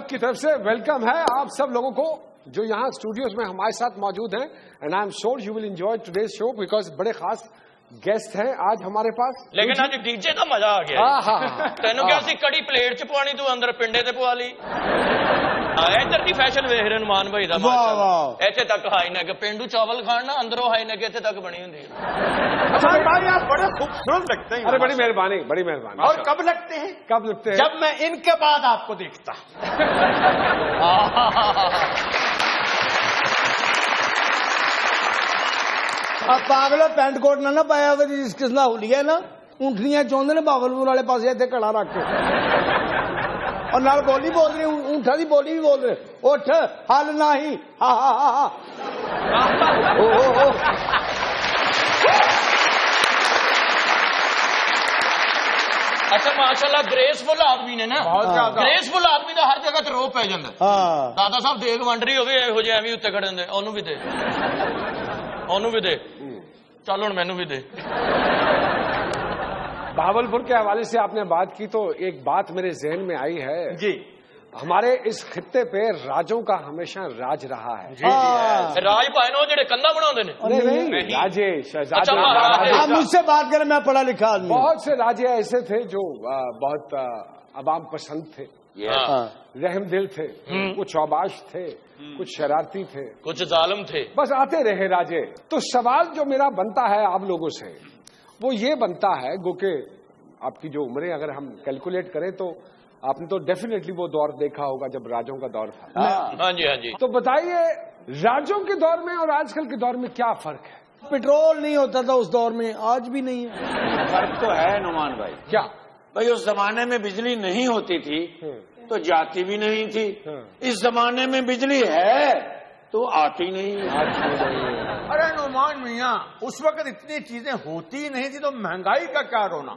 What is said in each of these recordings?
سب کی طرف سے ویلکم ہے آپ سب لوگوں کو جو یہاں اسٹوڈیوز میں ہمارے ساتھ موجود ہیں. And I am sure you will enjoy today's show because بڑے خاص گیسٹ ہیں آج ہمارے پاس. لیکن اج ڈی جے کا مزہ آ گیا. تینوں کیا سی کڑی پلیٹ چ پوانی تو اندر پنڈے تے پوا لی. ادھر دی فیشن ویخ رہے مان بھائی دا ایتھے تک ہائی نیک پینڈو چاول کھان نا اندروں ہائی نیک ایتھے تک بنی ہوندی. بھائی آپ بڑے خوبصورت لگتے ہیں. ارے بڑی مہربانی بڑی مہربانی. اور کب لگتے ہیں؟ کب لگتے ہیں؟ جب میں ان کے بعد آپ کو دیکھتا. پاگل پینٹ کوٹ نہ پایا ہوا جس کس نہ ہولی ہے نا اونٹنیاں چاہتے نے باولپور والے پاس اتنے کڑا رکھ کے اور نال بولی بول رہی اونٹا دی بولی بھی بول رہے اٹھ حل نہیں ہاں ہاں ہاں ہاں. اچھا ماشاءاللہ گریسفل آدمی نے نا. گریسفل آدمی تو ہر جگہ تے رو پی جاندا. دادا صاحب دیگ ونڈ رہی ہوے ایہو جے ایویں اتنے کھڑے ہوندے. اونوں بھی دے اونوں بھی دے چل ہن مینوں بھی دے. بہاولپور کے حوالے سے آپ نے بات کی تو ایک بات میرے ذہن میں آئی ہے. جی ہمارے اس خطے پہ راجوں کا ہمیشہ راج رہا ہے. راج پائے نو جڑے کندا بنا نے. نہیں راجے شہزادے. آپ مجھ سے بات کریں میں پڑھا لکھا آدمی. بہت سے راجے ایسے تھے جو بہت عوام پسند تھے رحم دل تھے. کچھ اوباش تھے کچھ شرارتی تھے کچھ ظالم تھے. بس آتے رہے راجے. تو سوال جو میرا بنتا ہے آپ لوگوں سے وہ یہ بنتا ہے گو کہ آپ کی جو عمریں اگر ہم کیلکولیٹ کریں تو آپ نے تو ڈیفینیٹلی وہ دور دیکھا ہوگا جب راجوں کا دور تھا. ہاں جی ہاں جی. تو بتائیے راجوں کے دور میں اور آج کل کے دور میں کیا فرق ہے؟ پیٹرول نہیں ہوتا تھا اس دور میں آج بھی نہیں ہے. فرق تو ہے نعمان بھائی. کیا بھائی اس زمانے میں بجلی نہیں ہوتی تھی تو جاتی بھی نہیں تھی. اس زمانے میں بجلی ہے تو آتی نہیں. ارے نعمان میاں اس وقت اتنی چیزیں ہوتی نہیں تھی تو مہنگائی کا کیا رونا.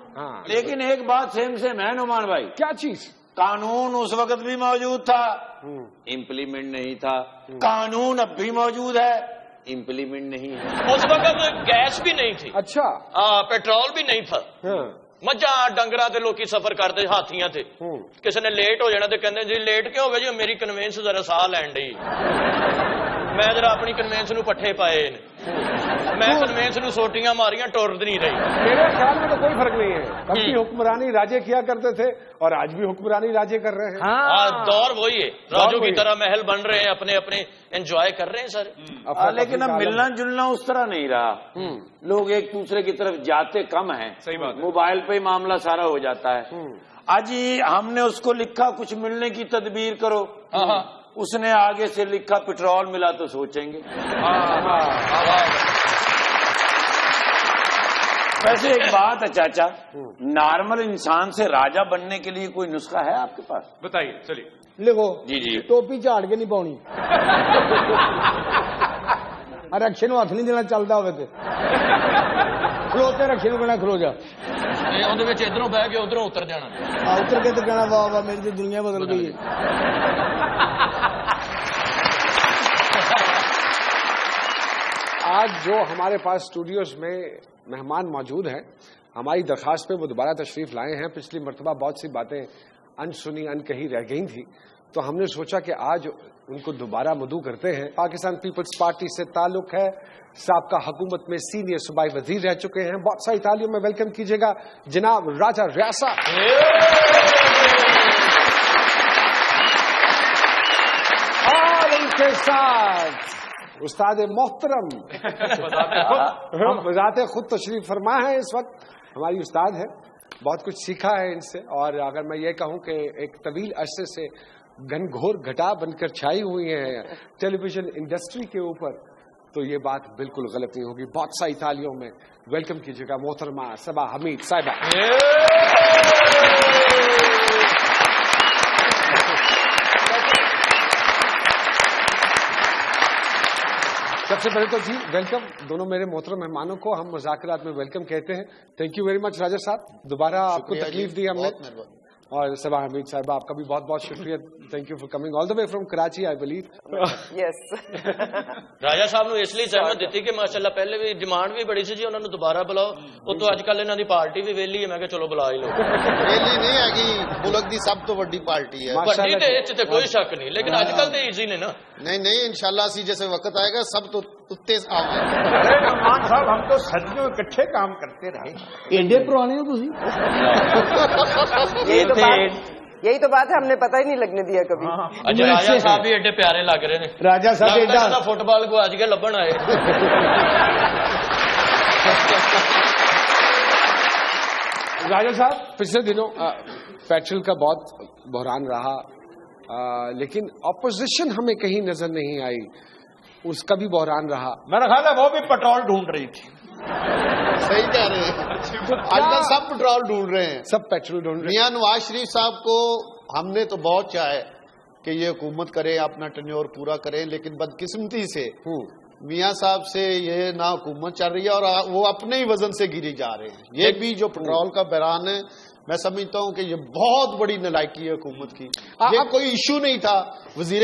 لیکن ایک بات سیم سیم ہے نعمان بھائی. کیا چیز؟ قانون اس وقت بھی موجود تھا امپلیمنٹ نہیں تھا. قانون اب بھی موجود ہے امپلیمنٹ نہیں ہے. اس وقت گیس بھی نہیں تھی. اچھا پیٹرول بھی نہیں تھا. مجھا ڈنگرا تے لوکی سفر کرتے ہاتھیاں تے. کسی نے لیٹ ہو جانا تے کہندے جی لیٹ کیوں ہو گئے جی میری کنوینس ذرا ساہ لین ڈئی. میں ذرا اپنی کنوینس نو پٹھے پائے میں کنوینس نو سوٹیاں ماریاں ٹرد نہیں رہی. میرے خیال میں تو کوئی فرق نہیں ہے. کبھی حکمرانی راجے کیا کرتے تھے اور آج بھی حکمرانی راجے کر رہے ہیں. دور وہی ہے. راجوں کی طرح محل بن رہے ہیں اپنے اپنے انجوائے کر رہے ہیں سر. لیکن اب ملنا جلنا اس طرح نہیں رہا. لوگ ایک دوسرے کی طرف جاتے کم ہیں. موبائل پہ ہی معاملہ سارا ہو جاتا ہے. آج ہم نے اس کو لکھا کچھ ملنے کی تدبیر کرو اس نے آگے سے لکھا پیٹرول ملا تو سوچیں گے. ویسے ایک بات ہے چاچا نارمل انسان سے راجا بننے کے لیے کوئی نسخہ ہے آپ کے پاس؟ بتائیے چلیے. لکھو جی جی. ٹوپی جھاڑ کے نہیں پاؤنی رکشے نو ہاتھ نہیں دینا چلتا ہوئے تے کھلوتے رکشے نو کہنا کھلو جا. ادھروں بہ کے ادھروں اتر جانا. اتر کے تو کہنا واہ واہ میری تو دنیا بدل گئی ہے. آج جو ہمارے پاس اسٹوڈیوز میں مہمان موجود ہیں ہماری درخواست پہ وہ دوبارہ تشریف لائے ہیں. پچھلی مرتبہ بہت سی باتیں انسنی انکہی رہ گئی تھیں تو ہم نے سوچا کہ آج ان کو دوبارہ مدعو کرتے ہیں. پاکستان پیپلز پارٹی سے تعلق ہے. سابقہ حکومت میں سینئر صوبائی وزیر رہ چکے ہیں. بہت ساری تعلیموں میں ویلکم کیجیے گا جناب راجہ ریاست. اور ان کے ساتھ استاد محترم بذات خود تشریف فرما ہے اس وقت. ہماری استاد ہے. بہت کچھ سیکھا ہے ان سے. اور اگر میں یہ کہوں کہ ایک طویل عرصے سے گھن گھور گھٹا بن کر چھائی ہوئی ہیں ٹیلی ویژن انڈسٹری کے اوپر تو یہ بات بالکل غلط نہیں ہوگی. بہت ساری تالیوں میں ویلکم کیجیے گا محترمہ صبا حمید صاحبہ. سب سے پہلے تو جی ویلکم دونوں میرے محترم مہمانوں کو ہم مذاکرات میں ویلکم کہتے ہیں. تھینک یو ویری مچ راجہ صاحب. دوبارہ آپ کو تکلیف دی ہم نے اور صبا حمید صاحبہ آپ کا بھی بہت بہت شکریہ. Thank you for coming all the way from Karachi I believe. Yes Raja sahab no اس لیے سہمت دیتی کہ ماشاءاللہ پہلے بھی ڈیمانڈ بھی بڑی سی جی انہوں نے دوبارہ بلاؤ. وہ تو اج کل انہوں دی پارٹی بھی ویلی ہے. میں کہ چلو بلا ہی لو. ویلی نہیں ہے ملک دی سب تو بڑی پارٹی ہے. بڑی تے کوئی شک نہیں لیکن اج کل تے ایزی نے نا. نہیں انشاءاللہ سی جیسے وقت آئے گا سب تو اتنے آؤں. ارے نعمان صاحب ہم تو صدیوں اکٹھے کام کرتے رہے. ایڈے پرانے ہو تسی. یہی تو بات ہے ہم نے پتہ ہی نہیں لگنے دیا کبھی. اچھا راجا صاحب بھی ایڈے پیارے لگ رہے ہیں. راجا صاحب ایڈا فٹ بال کو اج کے لبن آئے. راجا صاحب پچھلے دنوں پیٹرول کا بہت بحران رہا لیکن اپوزیشن ہمیں کہیں نظر نہیں آئی. اس کا بھی بحران رہا. میرا خیال ہے وہ بھی پیٹرول ڈھونڈ رہی تھی. صحیح کہہ رہے ہیں. آج کل سب پیٹرول ڈھونڈ رہے ہیں. سب پیٹرول ڈھونڈ رہے ہیں. میاں نواز شریف صاحب کو ہم نے تو بہت چاہے کہ یہ حکومت کرے اپنا ٹینیور پورا کریں لیکن بدقسمتی سے میاں صاحب سے یہ نہ حکومت چل رہی ہے اور وہ اپنے ہی وزن سے گری جا رہے ہیں. یہ بھی جو پیٹرول کا بحران ہے میں سمجھتا ہوں کہ یہ بہت بڑی نالائکی ہے حکومت کی. یہ کوئی ایشو نہیں تھا. وزیر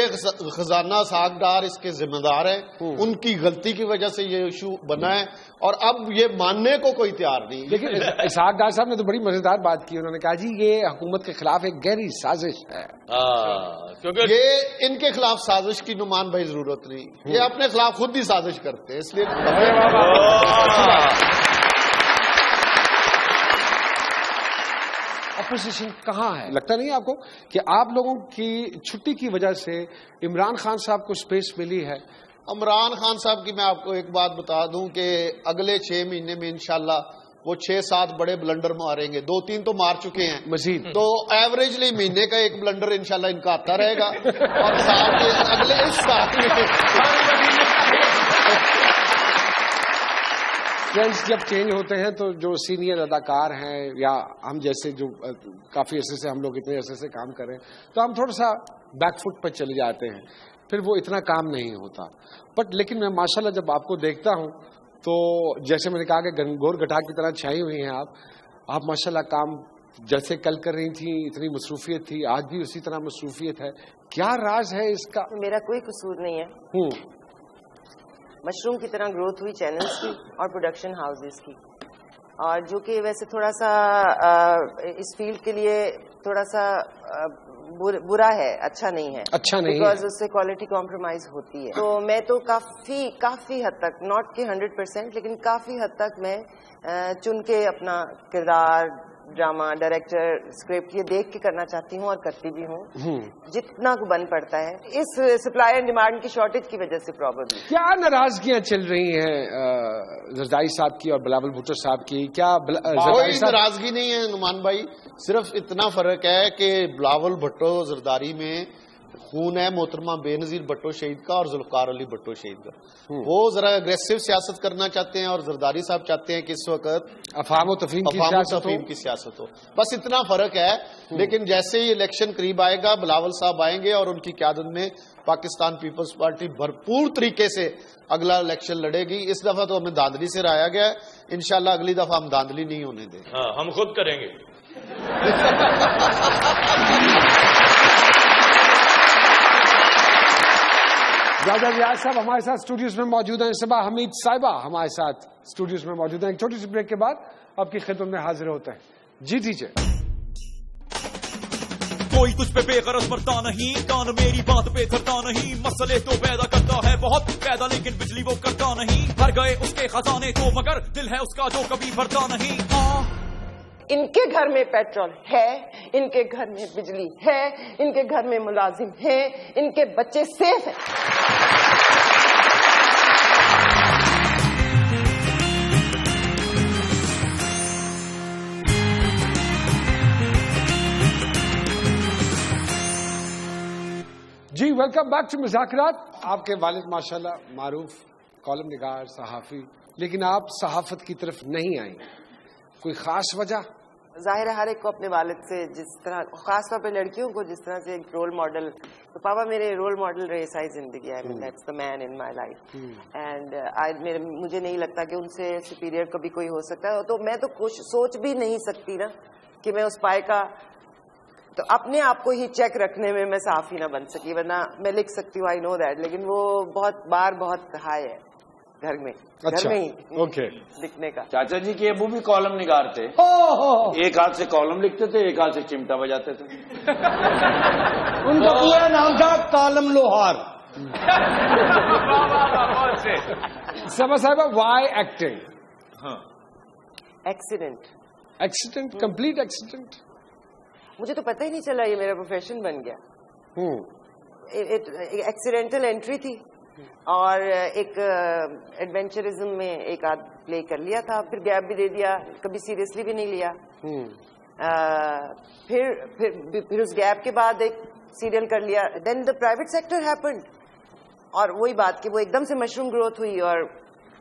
خزانہ اسحاق ڈار اس کے ذمہ دار ہیں. ان کی غلطی کی وجہ سے یہ ایشو بنا ہے اور اب یہ ماننے کو کوئی تیار نہیں. لیکن اسحاق ڈار صاحب نے تو بڑی مزیدار بات کی. انہوں نے کہا جی یہ حکومت کے خلاف ایک گہری سازش ہے. کیونکہ یہ ان کے خلاف سازش کی نعمان بھائی ضرورت نہیں. یہ اپنے خلاف خود ہی سازش کرتے ہیں. اس لیے اپوزیشن کہاں ہے؟ لگتا نہیں آپ کو کہ آپ لوگوں کی چھٹی کی وجہ سے عمران خان صاحب کو سپیس ملی ہے؟ عمران خان صاحب کی میں آپ کو ایک بات بتا دوں کہ اگلے 6 مہینے میں انشاءاللہ وہ 6-7 بڑے بلنڈر ماریں گے. 2-3 تو مار چکے ہیں مزید. تو ایوریجلی مہینے کا ایک بلنڈر انشاءاللہ ان کا آتا رہے گا. اور سال کے اگلے اس سال فرینڈز جب چینج ہوتے ہیں تو جو سینئر اداکار ہیں یا ہم جیسے جو کافی عرصے سے ہم لوگ اتنے عرصے سے کام کر رہے ہیں تو ہم تھوڑا سا بیک فٹ پہ چلے جاتے ہیں. پھر وہ اتنا کام نہیں ہوتا. بٹ لیکن میں ماشاءاللہ جب آپ کو دیکھتا ہوں تو جیسے میں نے کہا کہ گنگور گٹھا کی طرح چھائی ہوئی ہیں آپ ماشاءاللہ کام جیسے کل کر رہی تھیں اتنی مصروفیت تھی آج بھی اسی طرح مصروفیت ہے. کیا راز ہے اس کا؟ میرا کوئی قصور نہیں ہے. مشروم کی طرح گروتھ ہوئی چینلز کی اور پروڈکشن ہاؤسز کی اور جو کہ ویسے تھوڑا سا اس فیلڈ کے لیے تھوڑا سا برا ہے. اچھا نہیں ہے. اچھا نہیں بیکاز اس سے کوالٹی کمپرومائز ہوتی ہے. تو میں تو کافی حد تک ناٹ کہ 100% لیکن کافی حد تک میں چن کے اپنا کردار ڈرامہ ڈائریکٹر اسکرپٹ یہ دیکھ کے کرنا چاہتی ہوں اور کرتی بھی ہوں جتنا کو بن پڑتا ہے. اس سپلائی اینڈ ڈیمانڈ کی شارٹیج کی وجہ سے پرابلم. کیا ناراضگیاں چل رہی ہیں زرداری صاحب کی اور بلاول بھٹو صاحب کی؟ کیا کوئی ناراضگی نہیں ہے نعمان بھائی. صرف اتنا فرق ہے کہ بلاول بھٹو زرداری میں خون ہے محترمہ بے نظیر بھٹو شہید کا اور ذوالفقار علی بھٹو شہید کا. وہ ذرا اگریسو سیاست کرنا چاہتے ہیں اور زرداری صاحب چاہتے ہیں کہ اس وقت افہام و تفہیم کی سیاست ہو. بس اتنا فرق ہے. لیکن جیسے ہی الیکشن قریب آئے گا بلاول صاحب آئیں گے اور ان کی قیادت میں پاکستان پیپلز پارٹی بھرپور طریقے سے اگلا الیکشن لڑے گی. اس دفعہ تو ہمیں داندلی سے رایا گیا ہے. انشاءاللہ اگلی دفعہ ہم داندلی نہیں ہونے دیں. ہم خود کریں گے. راجا ریاض صاحب ہمارے ساتھ اسٹوڈیوز میں موجود ہیں. صبا حمید صاحبہ ہمارے ساتھ اسٹوڈیوز میں موجود ہیں. ایک چھوٹی سی بریک کے بعد آپ کی خدمت میں حاضر ہوتے ہیں. جی دیجیے. کوئی تجھ پہ بے غرض مرتا نہیں کان میری بات پہ دھرتا نہیں مسئلے تو پیدا کرتا ہے بہت پیدا لیکن بجلی وہ کرتا نہیں. بھر گئے اس کے خزانے تو مگر دل ہے اس کا جو کبھی بھرتا نہیں. ان کے گھر میں پیٹرول ہے, ان کے گھر میں بجلی ہے, ان کے گھر میں ملازم ہیں, ان کے بچے سیف ہیں. جی ویلکم بیک ٹو مذاکرات. آپ کے والد ماشاءاللہ معروف کالم نگار صحافی, لیکن آپ صحافت کی طرف نہیں آئیں. کوئی خاص وجہ؟ ظاہر ہے ہر ایک کو اپنے والد سے جس طرح, خاص طور پہ لڑکیوں کو جس طرح سے ایک رول ماڈل, تو پاپا میرے رول ماڈل رہے ساری زندگی. I mean that's the man in my life and مجھے نہیں لگتا کہ ان سے سپیریئر کبھی کوئی ہو سکتا ہے. تو میں تو سوچ بھی نہیں سکتی نا کہ میں اس پائے کا تو اپنے آپ کو ہی چیک رکھنے میں صاف ہی نہ بن سکی, ورنہ میں لکھ سکتی ہوں, آئی نو دیٹ, لیکن وہ بہت ہائی ہے گھر میں, گھر میں ہی لکھنے کا. چاچا جی کے ابو بھی کالم نگار تھے, ایک ہاتھ سے کالم لکھتے تھے, ایک ہاتھ سے چمٹا بجاتے تھے. ان کا پورا نام تھا کالم لوہار. سما صاحبہ, why acting? Accident, complete accident. مجھے تو پتہ ہی نہیں چلا یہ میرا پروفیشن بن گیا. ایکسیڈینٹل انٹری تھی اور ایک ایڈونچرزم میں ایک آدھ پلے کر لیا تھا, پھر گیپ بھی دے دیا, کبھی سیریسلی بھی نہیں لیا. پھر اس گیپ کے بعد ایک سیریل کر لیا. دین دا پرائیویٹ سیکٹر ہیپنڈ, اور وہی بات کہ وہ ایک دم سے مشروم گروتھ ہوئی اور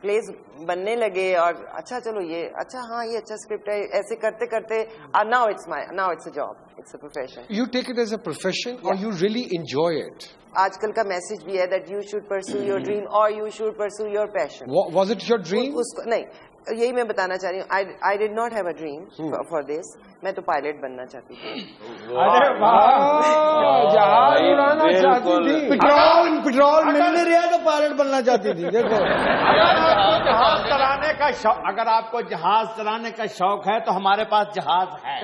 پلیز بننے لگے, اور اچھا چلو یہ اچھا, ہاں یہ اچھا اسکرپٹ ہے, ایسے کرتے کرتے now it's a job, it's a profession. You take it as a profession اور یو ریئلی انجوائے اٹ. آج کل کا میسج بھی ہے that you should pursue your dream اور you should pursue your passion. Was it your dream? نہیں, یہی میں بتانا چاہ رہی ہوں. I did not have a dream for this. میں تو پائلٹ بننا چاہتی تھی. جہاز اڑانا چاہتی تھی, پٹرول مل نہیں رہا تو پائلٹ بننا چاہتی تھی. دیکھو, اگر آپ کو جہاز چلانے کا شوق ہے تو ہمارے پاس جہاز ہے.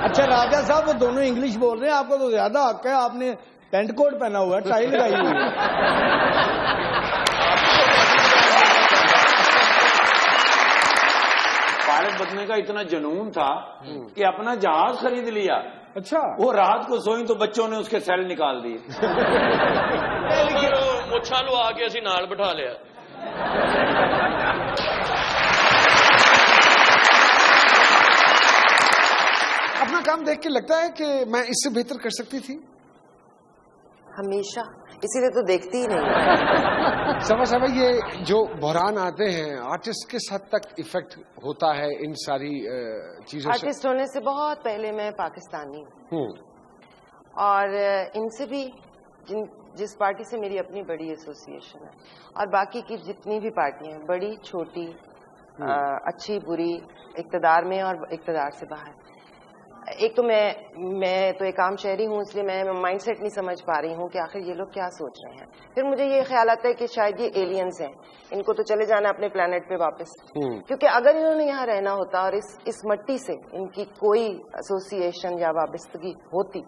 اچھا راجہ صاحب, وہ دونوں انگلش بول رہے ہیں, آپ کو تو زیادہ حق ہے, آپ نے پینٹ کوٹ پہنا ہوا ہے, ٹائی لگائی ہوئی ہے. پائلٹ بننے کا اتنا جنون تھا کہ اپنا جہاز خرید لیا. اچھا, وہ رات کو سوئی تو بچوں نے اس کے سیل نکال دیے. مچھا لو آ کے اسی نال بٹھا لیا. اپنا کام دیکھ کے لگتا ہے کہ میں اس سے بہتر کر سکتی تھی. ہمیشہ, اسی لیے تو دیکھتی ہی نہیں. سما صاحبہ, یہ جو بحران آتے ہیں آرٹسٹ کس حد تک افیکٹ ہوتا ہے ان ساری چیزوں سے؟ آرٹسٹ ہونے سے بہت پہلے میں پاکستانی ہوں, اور ان سے بھی جس پارٹی سے میری اپنی بڑی ایسوسیشن ہے, اور باقی کی جتنی بھی پارٹیاں ہیں, بڑی چھوٹی, اچھی بری, اقتدار میں اور اقتدار سے باہر. ایک تو میں تو ایک عام شہری ہوں, اس لیے میں مائنڈ سیٹ نہیں سمجھ پا رہی ہوں کہ آخر یہ لوگ کیا سوچ رہے ہیں. پھر مجھے یہ خیال آتا ہے کہ شاید یہ ایلینز ہیں, ان کو تو چلے جانا اپنے پلانٹ پہ واپس, کیونکہ اگر انہوں نے یہاں رہنا ہوتا اور اس مٹی سے ان کی کوئی ایسوسیشن یا وابستگی ہوتی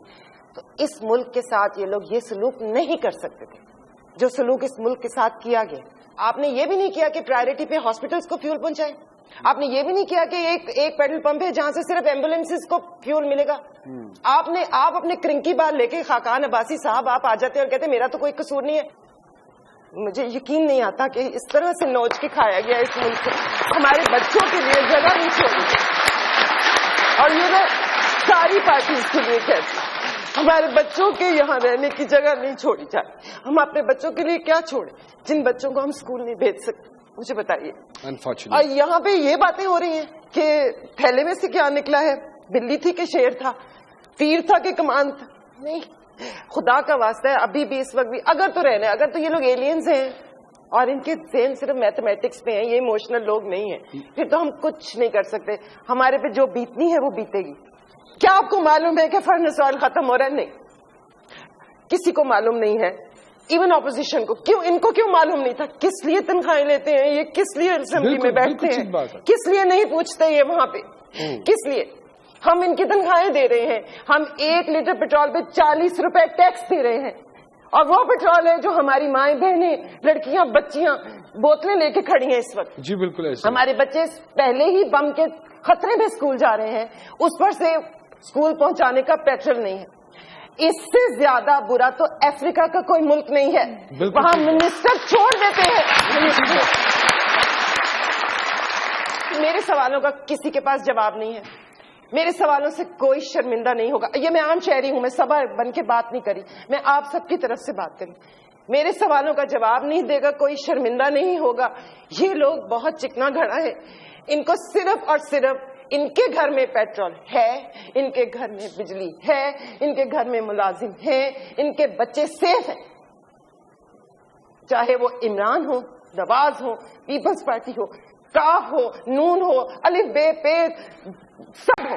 تو اس ملک کے ساتھ یہ لوگ یہ سلوک نہیں کر سکتے تھے جو سلوک اس ملک کے ساتھ کیا گیا. آپ نے یہ بھی نہیں کیا کہ پرائرٹی پہ ہاسپٹلس کو فیول پہنچائے. آپ نے یہ بھی نہیں کیا کہ ایک پیٹرول پمپ ہے جہاں سے صرف ایمبولینسز کو فیول ملے گا. آپ اپنے کرنکی بال لے کے خاقان عباسی صاحب آپ آ جاتے اور کہتے میرا تو کوئی قصور نہیں ہے. مجھے یقین نہیں آتا کہ اس طرح سے نوچ کے کھایا گیا اس ملک کو. ہمارے بچوں کے لیے جگہ نہیں چھوڑی, اور یہ ساری پارٹیز کے لیے کہتے ہیں ہمارے بچوں کے یہاں رہنے کی جگہ نہیں چھوڑی جائے. ہم اپنے بچوں کے لیے کیا چھوڑیں جن بچوں کو ہم اسکول نہیں بھیج سکتے؟ مجھے بتائیے. اور یہاں پہ یہ باتیں ہو رہی ہیں کہ تھیلے میں سے کیا نکلا ہے, بلی تھی کہ شیر تھا, تیر تھا کہ کمان تھا. نہیں, خدا کا واسطہ ہے ابھی بھی اس وقت بھی اگر تو رہنا ہے, اگر تو یہ لوگ ایلینز ہیں اور ان کے ذہن صرف میتھمیٹکس پہ ہیں, یہ ایموشنل لوگ نہیں ہیں, پھر تو ہم کچھ نہیں کر سکتے. ہمارے پہ جو بیتنی ہے وہ بیتے گی. کیا آپ کو معلوم ہے کہ فرنس آئل ختم ہو رہا ہے؟ نہیں, کسی کو معلوم نہیں ہے, ایون اپوزیشن کو. کیوں ان کو کیوں معلوم نہیں تھا؟ کس لیے تنخواہیں لیتے ہیں یہ, کس لیے اسمبلی میں بیٹھتے ہیں, کس لیے نہیں پوچھتے یہ وہاں پہ, کس لیے ہم ان کی تنخواہیں دے رہے ہیں؟ ہم 1 لیٹر پیٹرول پہ 40 روپے ٹیکس دے رہے ہیں, اور وہ پیٹرول ہے جو ہماری مائیں بہنیں لڑکیاں بچیاں بوتلیں لے کے کھڑی ہیں اس وقت. جی بالکل ایسا. ہمارے بچے پہلے ہی بم کے خطرے میں اسکول جا رہے ہیں, اس پر سے اسکول پہنچانے کا پیٹرول نہیں ہے. اس سے زیادہ برا تو افریقہ کا کوئی ملک نہیں ہے, وہاں منسٹر چھوڑ دیتے ہیں. میرے سوالوں کا کسی کے پاس جواب نہیں ہے, میرے سوالوں سے کوئی شرمندہ نہیں ہوگا. یہ میں عام شہری ہوں, میں سبا بن کے بات نہیں کری, میں آپ سب کی طرف سے بات کری. میرے سوالوں کا جواب نہیں دے گا کوئی شرمندہ نہیں ہوگا. یہ لوگ بہت چکنا گھڑا ہے, ان کو صرف اور صرف ان کے گھر میں پیٹرول ہے, ان کے گھر میں بجلی ہے, ان کے گھر میں ملازم ہیں, ان کے بچے سیف ہیں. چاہے وہ عمران ہو, نواز ہو, پیپلز پارٹی ہو, کاف ہو, نون ہو, الف بے پے سب ہو.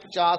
50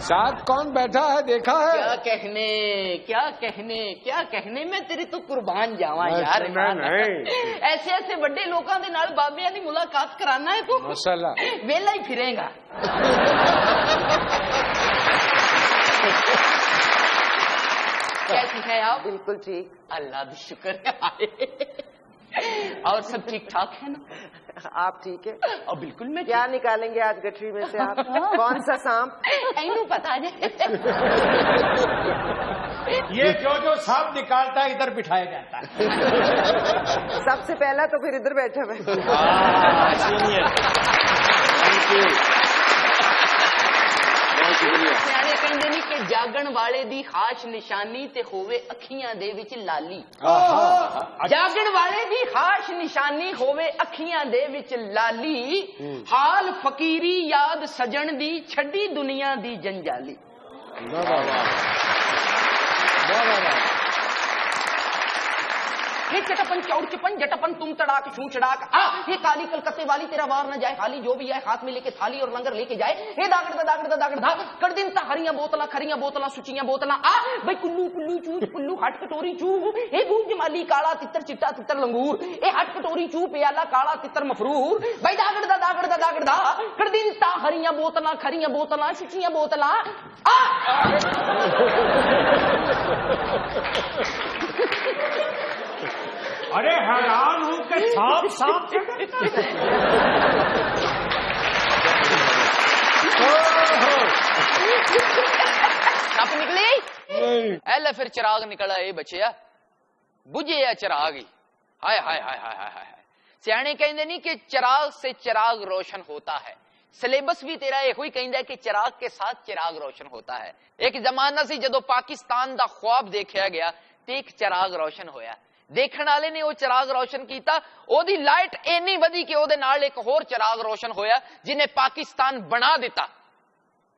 ساتھ کون بیٹھا ہے دیکھا ہے؟ کیا کہنے میں تیری تو قربان جاواں یار. ایسے ایسے بڑے لوگوں کے نال بابیاں دی ملاقات کرانا ہے تو مسئلہ ویلا ہی پھرے گا. کیسی ہے آپ؟ بالکل ٹھیک. اللہ بھی شکر ہے. اور سب ٹھیک ٹھاک ہے نا؟ آپ ٹھیک ہے؟ اور بالکل. میں کیا نکالیں گے آج گٹری میں سے آپ؟ کون سا سانپ؟ اینو پتا نہیں. یہ جو سانپ نکالتا ہے ادھر بٹھایا جاتا ہے. سب سے پہلا تو پھر ادھر بیٹھا ہوئے. سیانے کہندے نہیں کہ جاگن والے دی خاص نشانی تے ہووے اکھیاں دے وچ لالی. جاگن والے دی خاص نشانی ہووے اکھیاں دے وچ لالی. حال فقیری یاد سجن دی چھڈی دنیا دی جنجالی. چٹپن چوڑ چپن جٹپن تم تڑاک چھو چڑاک. یہ کالی کلکتے والی تیرا وار نہ جائے خالی. جو بھی آئے ہاتھ میں لے کے تھالی اور لنگر لے کے جائے. یہ داگڑ دا کر دن تا ہریاں بوتلاں کھریاں بوتلاں سچیاں بوتلاں. بھائی کلو کلو چوچ پلو ہٹ کٹوری چو. یہ گون جمالی کالا تتر چٹا تتر لنگور. یہ ہٹ کٹوری چو پیالہ کالا تتر مفرور. بھائی داگڑ دا کر دن تا ہریاں بوتلاں کھریاں بوتلاں سچیاں بوتلاں. ارے حیران ہوں کہ سانپ سپ نکلی. ایلے پھر چراغ نکلا. اے بچیا بجھے یا چراغ ہی. ہائے ہائے ہائے ہائے ہائے. سیانے کہندے نہیں کہ چراغ سے چراغ روشن ہوتا ہے. سلیبس بھی تیرا یہ ہوئی کہندا ہے کہ چراغ کے ساتھ چراغ روشن ہوتا ہے. ایک زمانہ سی جدو پاکستان دا خواب دیکھا گیا تے ایک چراغ روشن ہویا. دیکھن والے نے وہ چراغ روشن کیتا. او دی لائٹ اینی ودی کہ او دے نال ایک ہور چراغ روشن ہویا جنہیں پاکستان بنا دیتا.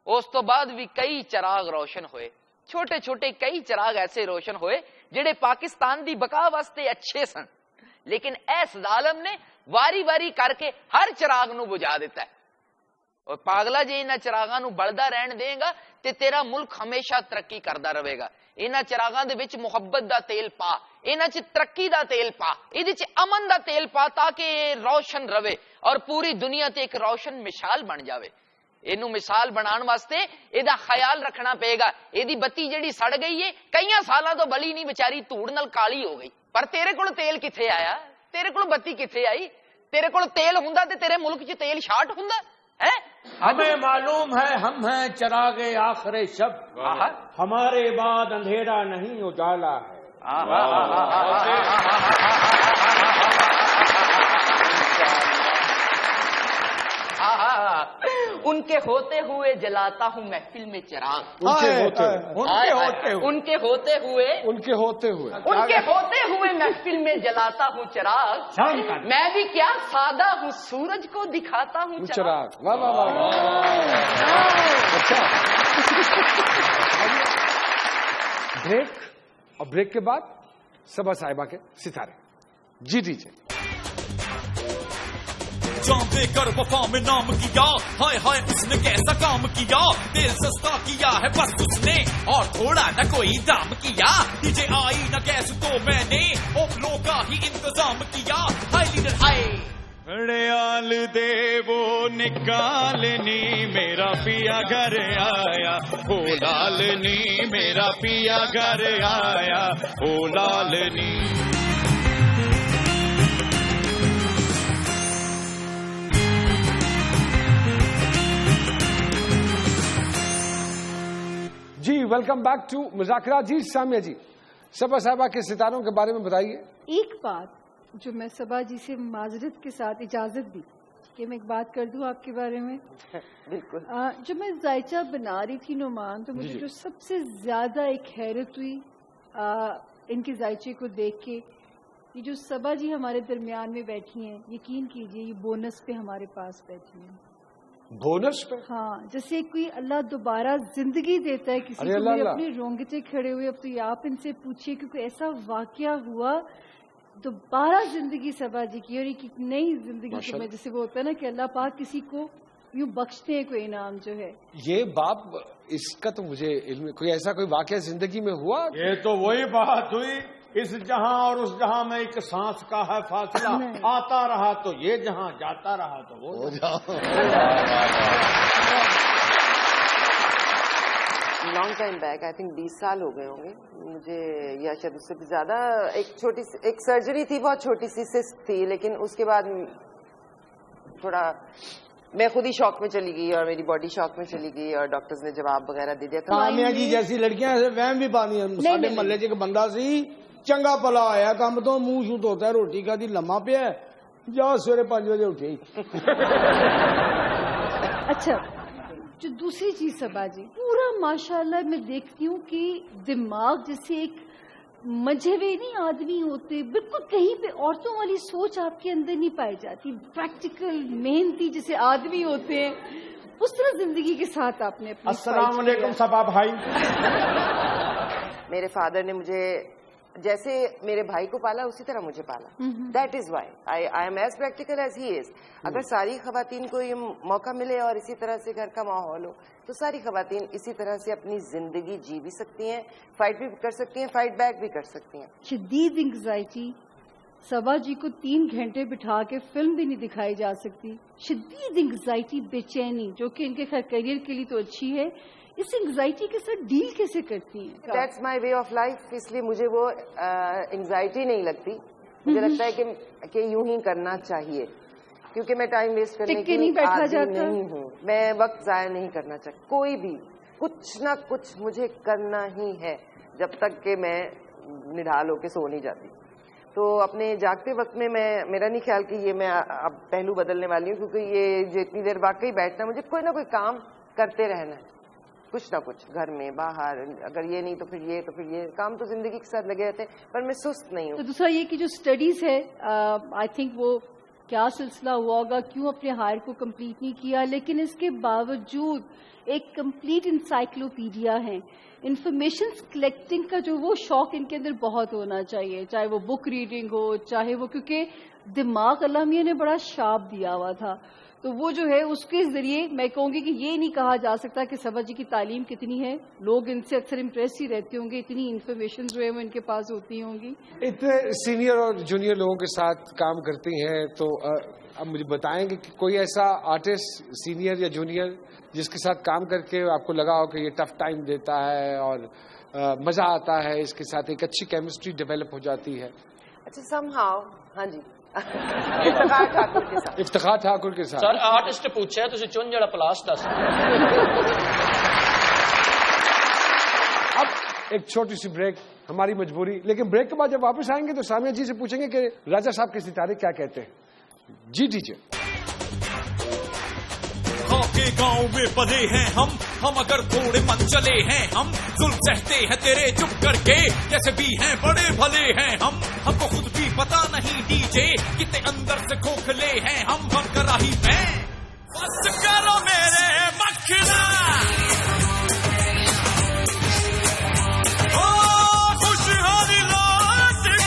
اس تو بعد بھی کئی چراغ روشن ہوئے. چھوٹے چھوٹے کئی چراغ ایسے روشن ہوئے جڑے پاکستان دی بقا واسطے اچھے سن. لیکن ایس ظالم نے واری واری کر کے ہر چراغ نو بجھا دیتا ہے. اور پاگلا جی انہاں چراغاں نو بلدا رہن دے گا تے تیرا ملک ہمیشہ ترقی کردا رہے گا. انہاں چراغاں دے وچ محبت دا تیل پا. انہاں چ ترقی دا تیل پا. ایدے چ امن دا تیل پا تاکہ یہ روشن رہے اور پوری دنیا تے ایک روشن مثال بن جاوے. اینو مثال بنان واسطے ایدا خیال رکھنا پے گا. ایدی بتی جڑی سڑ گئی ہے کئی سالاں تو بلی نہیں بیچاری دھوڑ نال کالی ہو گئی. پر تیرے کول تیل کتھے آیا؟ تیرے کول بتی کتھے آئی؟ تیرے کول تیل ہوندا تے تیرے ملک چ تیل شارٹ ہوندا ہے. ہمیں معلوم ہے ہم ہیں چراغ آخر شب. ہمارے بعد اندھیرا نہیں اجالا ہے. ان کے ہوتے ہوئے جلاتا ہوں محفل میں چراغ. ان کے ہوتے ہوئے محفل میں جلاتا ہوں چراغ. میں بھی کیا سادہ ہوں سورج کو دکھاتا ہوں چراغ. واہ واہ واہ. اچھا بریک. اور بریک کے بعد صبا صاحبہ کے ستارے. جی دیجیے. جان دے کر وفا میں نام کیا. ہائے ہائے اس نے کیسا کام کیا. دل سستا کیا ہے بس اس نے اور تھوڑا نہ کوئی دام کیا. ڈی جے آئی نہ گیس تو میں نے اوپلوں کا ہی انتظام کیا. ہائی لیڈر ہائی ریال دے وہ نکالنی میرا پیا گھر آیا. او لالنی میرا پیا گھر آیا. او لالنی. جی ویلکم بیک ٹو مذاکرات. جی سامیہ جی صبا صاحبہ کے ستاروں کے بارے میں بتائیے. ایک بات جو میں صبا جی سے معذرت کے ساتھ اجازت دی کہ میں ایک بات کر دوں آپ کے بارے میں. بالکل. جب میں ذائچہ بنا رہی تھی نعمان تو مجھے جو سب سے زیادہ ایک حیرت ہوئی ان کے ذائچے کو دیکھ کے. یہ جو صبا جی ہمارے درمیان میں بیٹھی ہیں یقین کیجئے یہ بونس پہ ہمارے پاس بیٹھی ہیں. بونس پہ؟ ہاں جیسے کوئی اللہ دوبارہ زندگی دیتا ہے کسی کو. میرے اپنے رونگٹے کھڑے ہوئے. اب تو یہ آپ ان سے پوچھیے کہ کوئی ایسا واقعہ ہوا دوبارہ زندگی صبا جی کی اور ایک نئی زندگی میں جیسے وہ ہوتا ہے نا کہ اللہ پاک کسی کو یوں بخشتے ہیں کوئی انعام جو ہے. یہ باپ اس کا تو مجھے علم, کوئی ایسا کوئی واقعہ زندگی میں ہوا؟ یہ تو وہی بات ہوئی, اس جہاں اور اس جہاں میں ایک سانس کا ہے فاصلہ, آتا رہا تو یہ جہاں, جاتا رہا تو وہ جہاں. Long time back, I think 20 سال ہو گئے ہوں گے مجھے, یا شاید اس سے بھی زیادہ. ایک سرجری تھی, بہت چھوٹی سی سسٹ تھی, لیکن اس کے بعد تھوڑا میں خود ہی شوق میں چلی گئی اور میری باڈی شوق میں چلی گئی, اور ڈاکٹرز نے جواب وغیرہ دے دیا تھا. کامیاں جی جیسی لڑکیاں ایسے وہم بھی پانی ہیں. ساڈے محلے چ بندہ سی, چنگا پلا آیا کام تو منہ شوت ہوتا ہے, روٹی کا دی لما پیا ہے, جا سویرے 5 بجے اٹھے ہی. اچھا, جو دوسری چیز سبا جی, پورا ماشاءاللہ میں دیکھتی ہوں کہ دماغ جیسے ایک مجھوے نہیں آدمی ہوتے, بالکل کہیں پہ عورتوں والی سوچ آپ کے اندر نہیں پائی جاتی, پریکٹیکل محنتی جیسے آدمی ہوتے ہیں, اس طرح زندگی کے ساتھ آپ نے اپنی. السلام علیکم سبا بھائی. میرے فادر نے مجھے جیسے میرے بھائی کو پالا اسی طرح مجھے پالا. That is why I am as practical as he is. اگر ساری خواتین کو یہ موقع ملے اور اسی طرح سے گھر کا ماحول ہو تو ساری خواتین اسی طرح سے اپنی زندگی جی بھی سکتی ہیں, فائٹ بھی کر سکتی ہیں, فائٹ بیک بھی کر سکتی ہیں. شدید انگزائٹی, سبا جی کو 3 گھنٹے بٹھا کے فلم بھی نہیں دکھائی جا سکتی. شدید انگزائٹی, بے چینی, جو کہ ان کے خیر کیریئر کے لیے تو اچھی ہے, اس انگزائٹی کے ساتھ ڈیل کیسے کرتی ہیں؟ That's my way of life, اس لیے مجھے وہ انگزائٹی نہیں لگتی. مجھے لگتا ہے کہ یوں ہی کرنا چاہیے, کیونکہ میں ٹائم ویسٹ کرنے کی عادی نہیں ہوں. میں وقت ضائع نہیں کرنا چاہتی. کوئی بھی کچھ نہ کچھ مجھے کرنا ہی ہے جب تک کہ میں نڈھال ہو کے سو نہیں جاتی. تو اپنے جاگتے وقت میں میرا نہیں خیال کہ یہ میں اب پہلو بدلنے والی ہوں, کیونکہ یہ جو اتنی دیر واقعی بیٹھنا, مجھے کوئی نہ کوئی کام کرتے رہنا ہے, کچھ نہ کچھ, گھر میں باہر, اگر یہ نہیں تو پھر یہ, تو پھر یہ کام تو زندگی کے ساتھ لگے رہتے ہیں, پر میں سست نہیں ہوں. تو دوسرا یہ کہ جو اسٹڈیز ہے, آئی تھنک وہ کیا سلسلہ ہوا ہوگا, کیوں اپنے ہائر کو کمپلیٹ نہیں کیا, لیکن اس کے باوجود ایک کمپلیٹ انسائکلوپیڈیا ہے. انفارمیشن کلیکٹنگ کا جو وہ شوق ان کے اندر بہت ہونا چاہیے, چاہے وہ بک ریڈنگ ہو, چاہے وہ, کیونکہ دماغ اللہ میاں نے بڑا شارپ دیا ہوا تھا, تو وہ جو ہے اس کے ذریعے میں کہوں گی کہ یہ نہیں کہا جا سکتا کہ سبا جی کی تعلیم کتنی ہے, لوگ ان سے اکثر امپریس ہی رہتے ہوں گے, اتنی انفارمیشن جو ہے وہ ان کے پاس ہوتی ہوں گی. اتنے سینئر اور جونیئر لوگوں کے ساتھ کام کرتی ہیں, تو اب مجھے بتائیں کہ کوئی ایسا آرٹسٹ سینئر یا جونیئر جس کے ساتھ کام کر کے آپ کو لگا ہو کہ یہ ٹف ٹائم دیتا ہے اور مزہ آتا ہے, اس کے ساتھ ایک اچھی کیمسٹری ڈیولپ ہو جاتی ہے؟ اچھا, سم ہاؤ, ہاں جی, افتخار ٹھاکر کے ساتھ. افتخار ٹھاکر کے ساتھ. سر آرٹسٹ پوچھا تھی چن جڑا پلاس دس. اب ایک چھوٹی سی بریک, ہماری مجبوری, لیکن بریک کے بعد جب واپس آئیں گے تو سامیہ جی سے پوچھیں گے کہ راجہ صاحب کے ستارے کیا کہتے ہیں. جی ڈیجے. کے گاؤں میں پلے ہیں ہم اگر تھوڑے من چلے ہیں, ہم ظلم سہتے ہیں تیرے چپ کر کے, جیسے بھی ہیں بڑے بھلے ہیں ہم کو خود بھی پتا نہیں ڈی جے کتنے اندر سے کھوکھلے ہیں ہم کراہی میں. بس کرو میرے مکھنا, خوشحالی لوٹ کے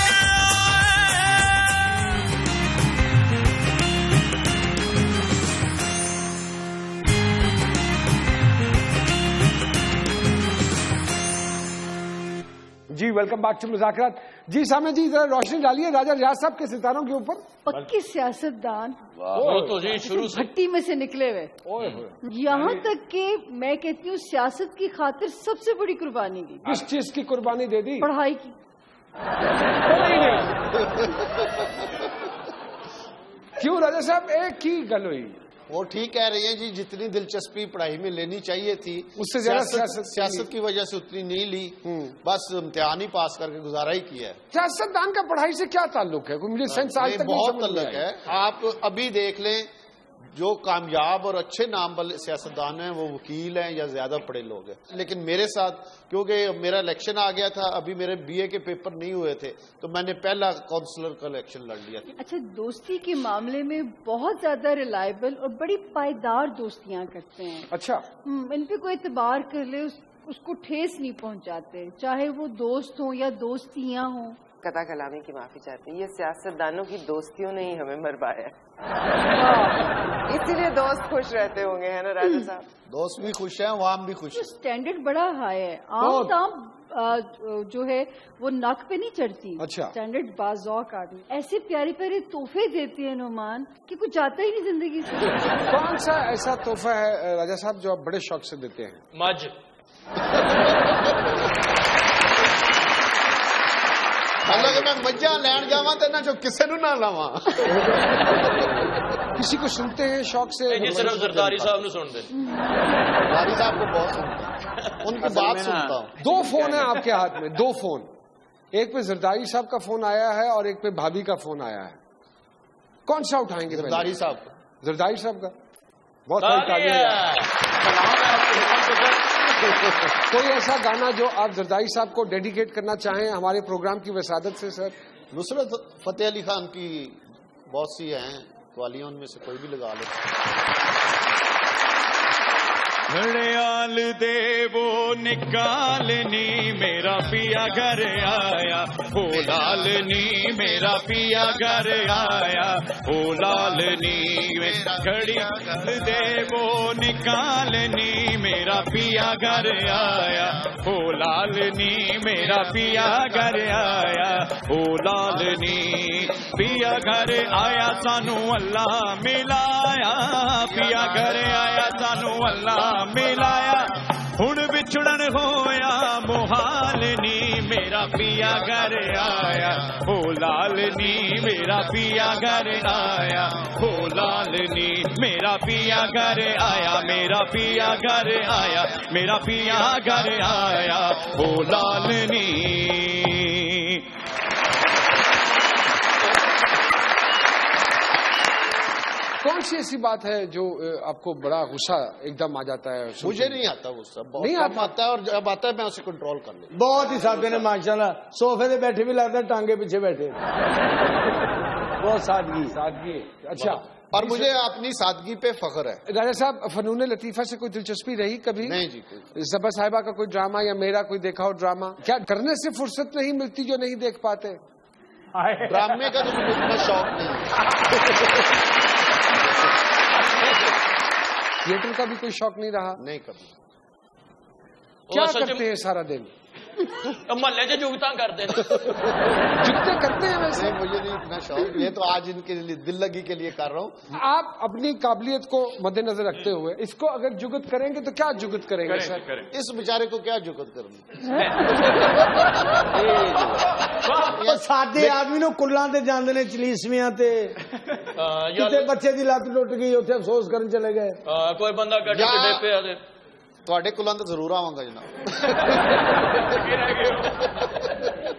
جی ویلکم بیک ٹو مذاکرات. جی سامنے جی ذرا روشنی ڈالیے راجہ ریاض صاحب کے ستاروں کے اوپر. پکی سیاست دان, تو جی شروع سے بھٹی میں سے نکلے ہوئے, یہاں تک کہ میں کہتی ہوں سیاست کی خاطر سب سے بڑی قربانی دی. کس چیز کی قربانی دے دی؟ پڑھائی کی. کیوں راجہ صاحب ایک ہی گل ہوئی؟ وہ ٹھیک کہہ رہی ہیں جی, جتنی دلچسپی پڑھائی میں لینی چاہیے تھی اس سے زیادہ سیاست کی وجہ سے اتنی نہیں لی, بس امتحان ہی پاس کر کے گزارا ہی کیا ہے. سیاست دان کا پڑھائی سے کیا تعلق ہے؟ مجھے سینس آج تک بہت تعلق ہے. آپ ابھی دیکھ لیں جو کامیاب اور اچھے نام والے سیاستدان ہیں وہ وکیل ہیں یا زیادہ پڑھے لوگ ہیں. لیکن میرے ساتھ کیونکہ میرا الیکشن آ گیا تھا, ابھی میرے بی اے کے پیپر نہیں ہوئے تھے, تو میں نے پہلا کونسلر کا الیکشن لڑ لیا. اچھا, دوستی کے معاملے میں بہت زیادہ ریلائبل اور بڑی پائیدار دوستیاں کرتے ہیں. اچھا, ان پہ کوئی اعتبار کر لے اس کو ٹھیس نہیں پہنچاتے, چاہے وہ دوست ہوں یا دوستیاں ہوں. قطع کلامی کی معافی چاہتی ہوں, یہ سیاست دانوں کی دوستیوں نے ہی ہمیں مروایا ہے, اسی لیے دوست خوش رہتے ہوں گے, ہے نا راجا صاحب؟ دوست بھی خوش ہیں, عوام بھی خوش ہے. اسٹینڈرڈ بڑا ہائی ہے. عام دام جو ہے وہ ناک پہ نہیں چڑھتی. اچھا, اسٹینڈرڈ بازوق آدمی ایسے پیارے پیارے تحفے دیتے ہیں نعمان کہ کچھ جاتا ہی نہیں زندگی سے. کون سا ایسا تحفہ ہے راجا صاحب جو آپ بڑے شوق سے دیتے ہیں؟ مجھ حالانکہ میں مجھا لین جاواں تے نہ جو کسے نو نہ لاواں. کسی کو سنتے ہیں شوق سے؟ جی صرف زرداری صاحب نے سن دے. زرداری صاحب کو بہت سنتا ہوں, ان کی بات سنتا ہوں. 2 فون ہیں آپ کے ہاتھ میں, 2 فون. ایک پہ زرداری صاحب کا فون آیا ہے اور ایک پہ بھابھی کا فون آیا ہے. کون سا اٹھائیں گے؟ زرداری صاحب کا. زرداری صاحب کا. بہت ساری تعریف. کوئی ایسا گانا جو آپ زرداری صاحب کو ڈیڈیکیٹ کرنا چاہیں ہمارے پروگرام کی وسادت سے؟ سر نصرت فتح علی خان کی بہت سی ہیں قوالیاں, ان میں سے کوئی بھی لگا لو. گھڑیال دے وہ نکالنی میرا پیا گھر آیا, ہو لالنی میرا پیا گھر آیا, ہو لالنی گھڑیال دے وہ نکالنی میرا پیا گھر آیا, ہو لالنی میرا پیا گھر آیا, ہو لالنی پیا گھر آیا سانو اللہ ملایا, پیا گھر آیا سانو اللہ ملایا, ہن بچھڑن ہویا محالنی میرا پیا گھر آیا, ہو لالنی میرا پیا گھر آیا, ہو لالنی میرا پیا گھر آیا, میرا پیا گھر آیا, میرا پیا گھر آیا, ہو لالنی. کون سی ایسی بات ہے جو آپ کو بڑا غصہ ایک دم آ جاتا ہے؟ مجھے نہیں آتا غصہ, نہیں آتا ہے, اور جب آتا ہے میں اسے کنٹرول کر لیتا. بہت ہی سادے نے ماشاءاللہ, صوفے دے بیٹھے بھی لگتا ہے ٹانگے پیچھے بیٹھے. بہت سادگی. اچھا, اور مجھے اپنی سادگی پہ فخر ہے. راجا صاحب فنون لطیفہ سے کوئی دلچسپی رہی کبھی؟ نہیں جی. زبا صاحبہ کا کوئی ڈرامہ یا میرا کوئی دیکھا ہو ڈرامہ؟ کیا کرنے سے فرصت نہیں ملتی جو نہیں دیکھ پاتے؟ ڈرامے کا تو مجھے اتنا شوق نہیں ہے. تھیٹر کا بھی کوئی شوق نہیں رہا؟ نہیں کبھی. کیا کرتے ہیں سارا دن؟ محلے سے جگتا کرتے ہیں. جگتے کرتے ہیں ویسے؟ مجھے نہیں اتنا شوق, یہ تو آج ان کے لیے دل لگی کے لیے کر رہا ہوں. آپ اپنی قابلیت کو مد نظر رکھتے ہوئے اس کو اگر جگت کریں گے تو کیا جگت کریں گے سر؟ اس بیچارے کو کیا جگت کروں؟ سادے آدمی نو کلاں تے جاندے نے چلیسویاں تے, کتے بچے دی لت ٹوٹ گئی اوتھے افسوس کرن چلے گئے. کوئی بندہ کٹ کے پہ آ دے تواڈے کلاں تے ضرور آواں گا جناب.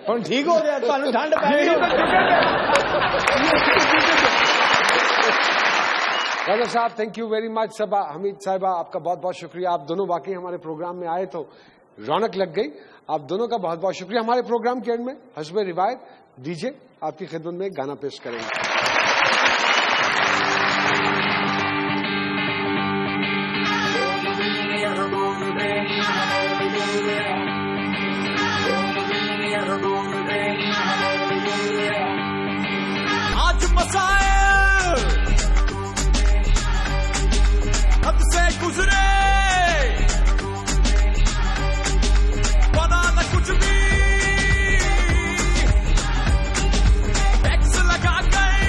ہن ٹھیک ہو گیا, تانوں ٹھنڈ پੈ گئی. راجا صاحب تھینک یو ویری مچ. صبا حمید صاحبہ آپ کا بہت بہت شکریہ. آپ دونوں واقعی ہمارے پروگرام میں آئے تو رونق لگ گئی. آپ دونوں کا بہت بہت شکریہ. ہمارے پروگرام کے اینڈ میں حسب روایت ڈی جے آپ کی خدمت میں گانا پیش کریں گے. آج مسائل حد سے گزرے بنا نہ کچھ بھی ٹیکس لگا گئے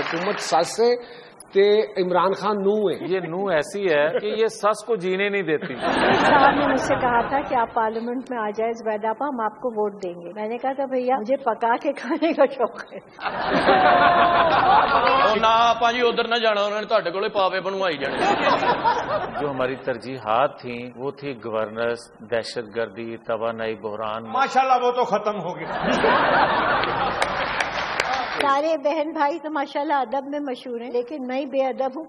حکومت سس سے تے عمران خان نو ہے. یہ نو ایسی ہے کہ یہ سس کو جینے نہیں دیتی. صاحب نے مجھ سے کہا تھا کہ آپ پارلیمنٹ میں آ جائیں زبیدہ آپا, ہم آپ کو ووٹ دیں گے. میں نے کہا تھا بھیا مجھے پکا کے کھانے کا شوق ہے. نہ آپ جی ادھر نہ جانا, انہوں نے تھوڑے کو پاوے بنوائی جانے. جو ہماری ترجیحات تھیں وہ تھی گورننس, دہشت گردی, توانائی بحران. ماشاءاللہ وہ تو ختم ہو گیا. سارے بہن بھائی تو ماشاءاللہ ادب میں مشہور ہیں, لیکن میں بے ادب ہوں.